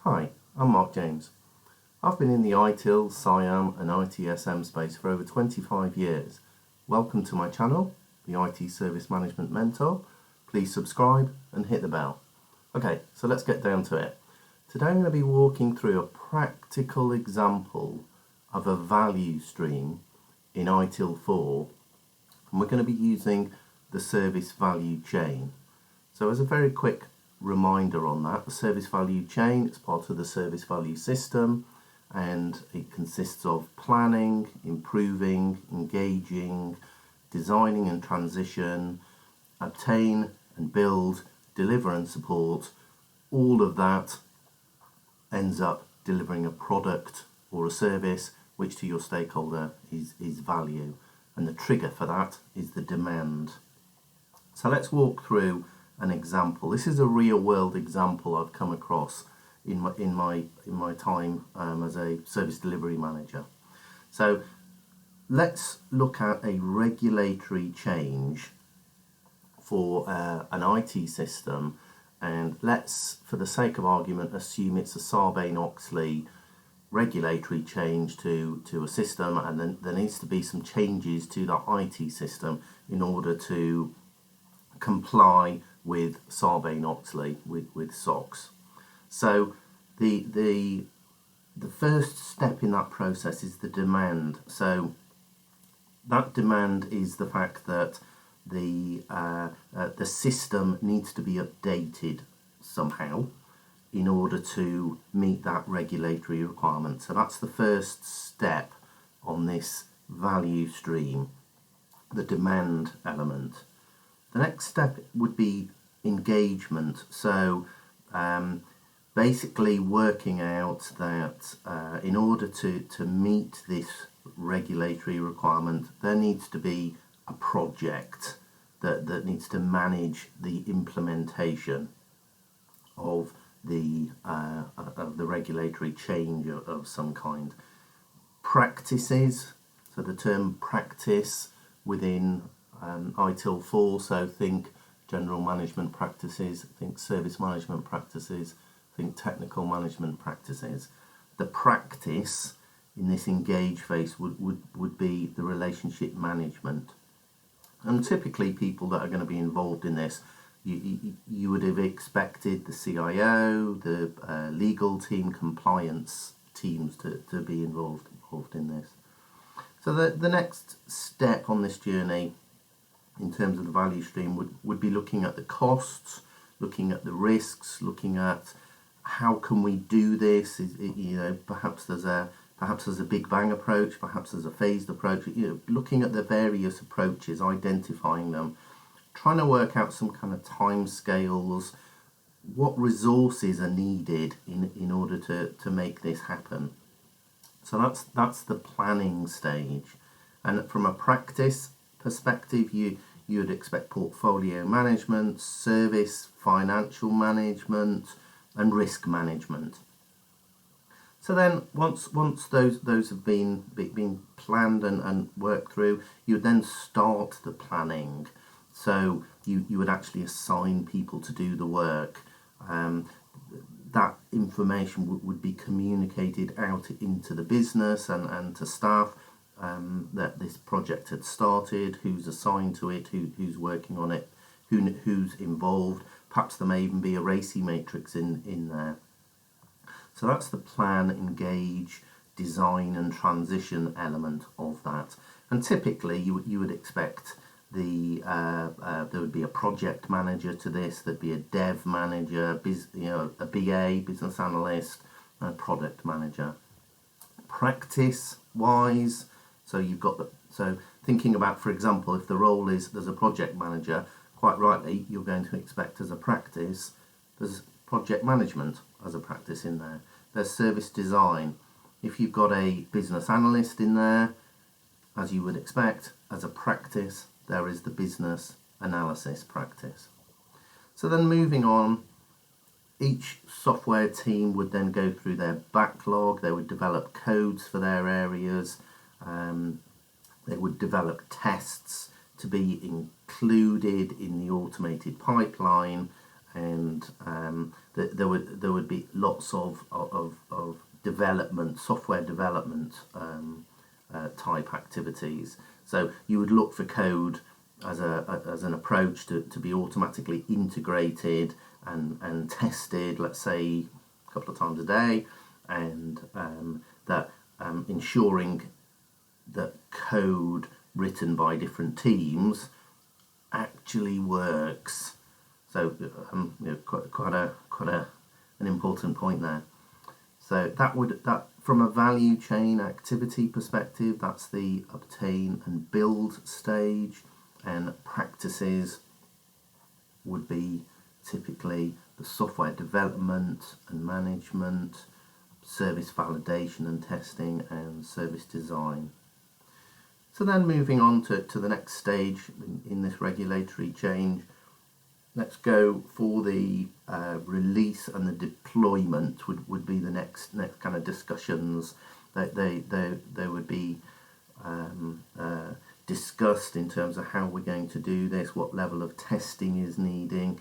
Hi, I'm Mark James. I've been in the ITIL, SIAM and ITSM space for over 25 years. Welcome to my channel, the IT Service Management Mentor. Please subscribe and hit the bell. Okay, so let's get down to it. Today I'm going to be walking through a practical example of a value stream in ITIL4, and we're going to be using the service value chain. So as a very quick reminder on that, the service value chain is part of the service value system, and it consists of planning, improving, engaging, designing and transition, obtain and build, deliver and support. All of that ends up delivering a product or a service which to your stakeholder is value, and the trigger for that is the demand. So let's walk through an example. This is a real world example I've come across in my time as a service delivery manager. So let's look at a regulatory change for an IT system, and let's, for the sake of argument, assume it's a Sarbanes-Oxley regulatory change to a system, and then there needs to be some changes to the IT system in order to comply with Sarbanes-Oxley, with SOX. So the first step in that process is the demand. So that demand is the fact that the system needs to be updated somehow in order to meet that regulatory requirement. So that's the first step on this value stream, the demand element. The next step would be engagement. So basically working out that in order to meet this regulatory requirement, there needs to be a project that needs to manage the implementation of the regulatory change of some kind. Practices, so the term practice within ITIL4, so think general management practices, think service management practices, think technical management practices. The practice in this engage phase would be the relationship management. And typically people that are going to be involved in this, you would have expected the CIO, the legal team, compliance teams to be involved in this. So the next step on this journey in terms of the value stream would be looking at the costs, looking at the risks, looking at how can we do this. Perhaps there's a big bang approach, perhaps there's a phased approach. Looking at the various approaches, identifying them, trying to work out some kind of time scales, what resources are needed in order to make this happen. So that's the planning stage. And from a practice perspective, you would expect portfolio management, service, financial management, and risk management. So then once those have been planned and worked through, you would then start the planning. So you would actually assign people to do the work. That information would be communicated out into the business and to staff, that this project had started, who's assigned to it, who's working on it, who's involved. Perhaps there may even be a RACI matrix in there. So that's the plan, engage, design and transition element of that. And typically you would expect there would be a project manager to this, there'd be a dev manager, a BA, business analyst, and a product manager. Practice wise, so thinking about, for example, if the role is there's a project manager, quite rightly you're going to expect as a practice there's project management as a practice in there. There's service design. If you've got a business analyst in there, as you would expect, as a practice there is the business analysis practice. So then moving on, each software team would then go through their backlog, they would develop codes for their areas, they would develop tests to be included in the automated pipeline, and there would be lots of development, software development type activities. So you would look for code as an approach to be automatically integrated and tested, let's say a couple of times a day, and that ensuring that code written by different teams actually works. So quite an important point there. So that from a value chain activity perspective, that's the obtain and build stage, and practices would be typically the software development and management, service validation and testing, and service design. So then moving on to the next stage in this regulatory change, let's go for the release and the deployment would be the next kind of discussions that they would be discussed in terms of how we're going to do this, what level of testing is needed,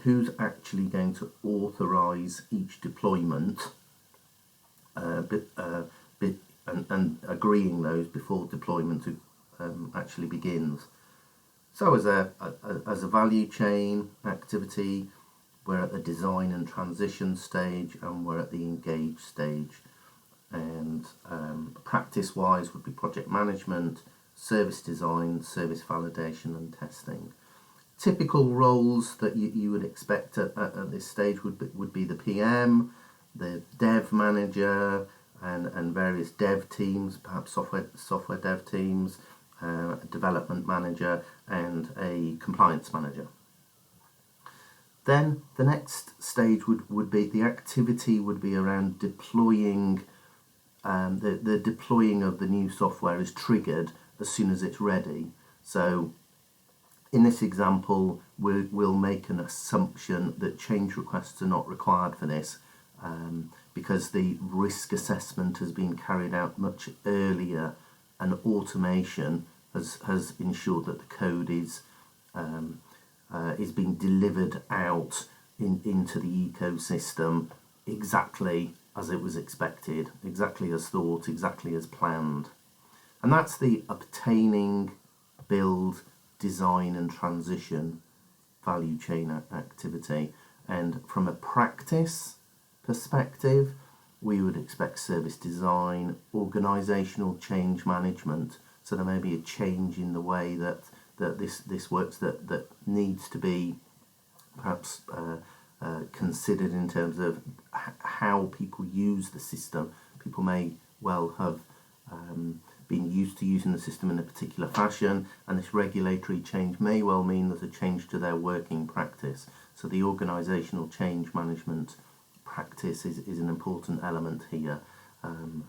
who's actually going to authorize each deployment, and agreeing those before deployment actually begins. So as a value chain activity, we're at the design and transition stage, and we're at the engage stage. And practice-wise would be project management, service design, service validation and testing. Typical roles that you would expect at this stage would be the PM, the dev manager, and various dev teams, perhaps software dev teams, a development manager, and a compliance manager. Then the next stage would be the activity would be around deploying. The deploying of the new software is triggered as soon as it's ready. So in this example, we'll make an assumption that change requests are not required for this, because the risk assessment has been carried out much earlier, and automation has ensured that the code is being delivered out into the ecosystem exactly as it was expected, exactly as thought, exactly as planned. And that's the obtaining, build, design and transition value chain activity. And from a practice perspective, we would expect service design, organisational change management. So there may be a change in the way that this works that needs to be perhaps considered in terms of how people use the system. People may well have been used to using the system in a particular fashion, and this regulatory change may well mean there's a change to their working practice. So the organisational change management practice is an important element here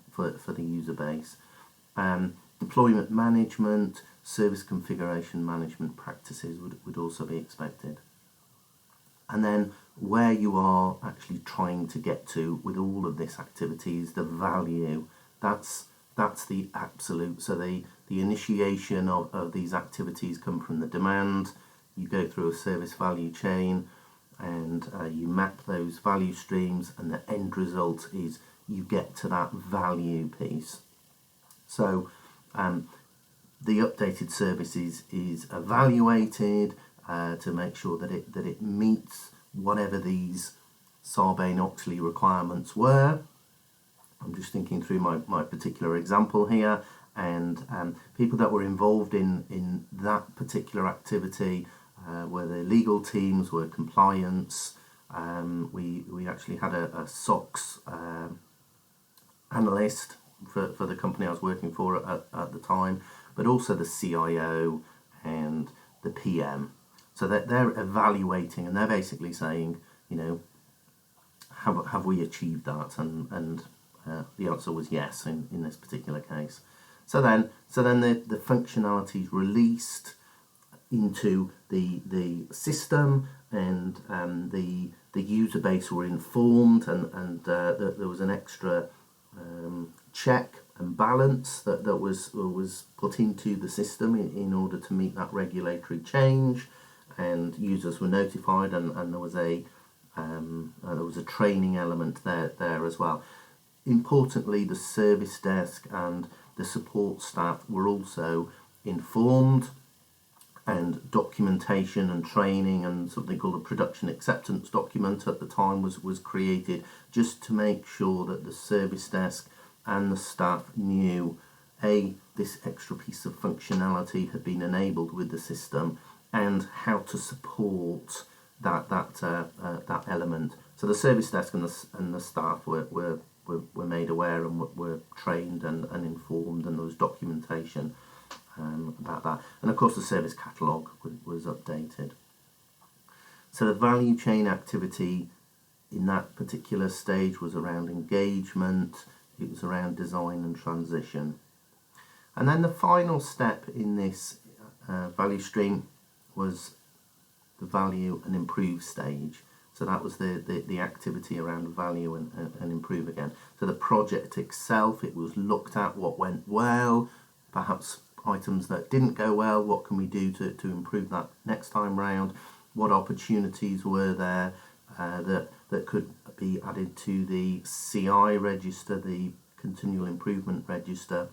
for the user base. Deployment management, service configuration management practices would also be expected. And then where you are actually trying to get to with all of this activity is the value. That's the absolute. So the initiation of these activities come from the demand. You go through a service value chain, and you map those value streams, and the end result is you get to that value piece. So the updated service is evaluated to make sure that it meets whatever these Sarbanes-Oxley requirements were. I'm just thinking through my particular example here, and people that were involved in that particular activity were the legal teams, were compliance. We actually had a SOX analyst for the company I was working for at the time, but also the CIO and the PM. So they're evaluating, and they're basically saying, have we achieved that? And the answer was yes in this particular case. So then the functionality is released into the system, and the user base were informed, and there was an extra check and balance that was put into the system in order to meet that regulatory change, and users were notified, and there was a There was a training element there as well. Importantly, the service desk and the support staff were also informed, and documentation and training and something called a production acceptance document at the time was created, just to make sure that the service desk and the staff knew this extra piece of functionality had been enabled with the system, and how to support that element. So the service desk and the staff were made aware and were trained and informed, and there was documentation about that. And of course the service catalogue was updated. So the value chain activity in that particular stage was around engagement, it was around design and transition. And then the final step in this value stream was the value and improve stage. So that was the activity around value and improve again. So the project itself, it was looked at what went well, perhaps items that didn't go well, what can we do to improve that next time round, what opportunities were there that could be added to the CI register, the continual improvement register,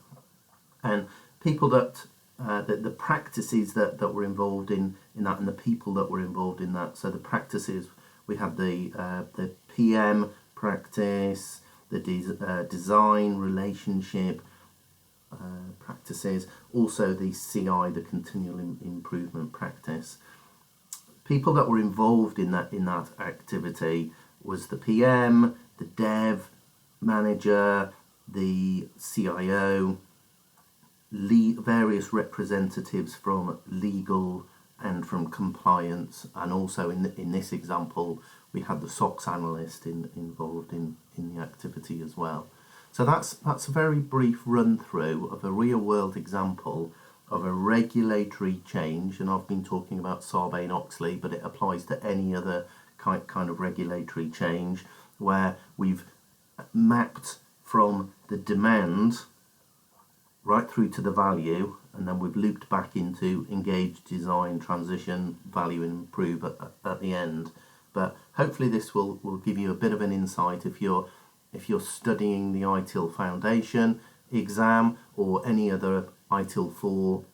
and people that the practices that were involved in that, and the people that were involved in that. So the practices, we had the PM practice, the design relationship practices, also the CI, the continual improvement practice. People that were involved in that activity was the PM, the dev manager, the CIO, various representatives from legal and from compliance, and also in this example we had the SOX analyst involved in the activity as well. So that's a very brief run through of a real world example of a regulatory change, and I've been talking about Sarbanes-Oxley, but it applies to any other kind of regulatory change where we've mapped from the demand right through to the value, and then we've looped back into engage, design, transition, value and improve at the end. But hopefully this will give you a bit of an insight if you're studying the ITIL Foundation exam or any other ITIL4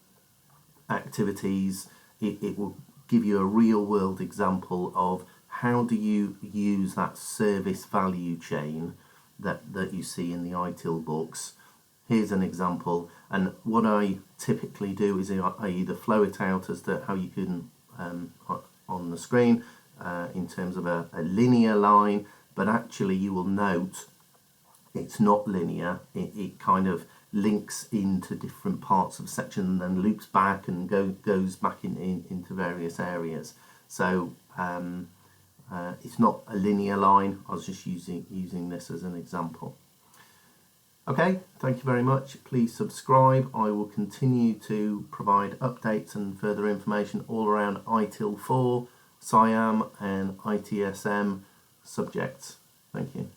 activities. It will give you a real world example of how do you use that service value chain that you see in the ITIL books. Here's an example, and what I typically do is I either flow it out as to how you can on the screen in terms of a linear line, but actually you will note it's not linear. It kind of links into different parts of section and then loops back and goes back into various areas. So it's not a linear line. I was just using this as an example. Okay, thank you very much. Please subscribe. I will continue to provide updates and further information all around ITIL4, SIAM and ITSM subjects. Thank you.